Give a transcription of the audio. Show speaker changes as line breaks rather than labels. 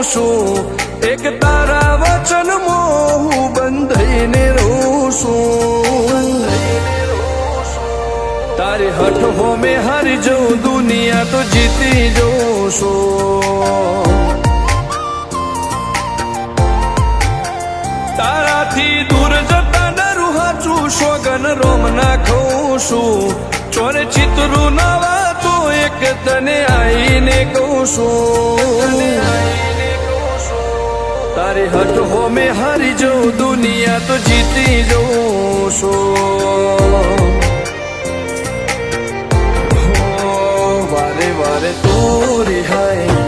છું એક તારા વચન મોહ બંધાઈને રહું છું તારી હઠ હો મેં હારી જઉં દુનિયા તો જીતી જઉં છું તારાથી દૂર જતા ડરું હાચું સોગન રોમ ના ખઉં છું ચોરે ચિતરું નવા તો એક તને આઈને કહું છું તારી હઠ હો મેં હારી જઉં દુનિયા તો જીતી જઉં છું વારે વારે તું રિહાય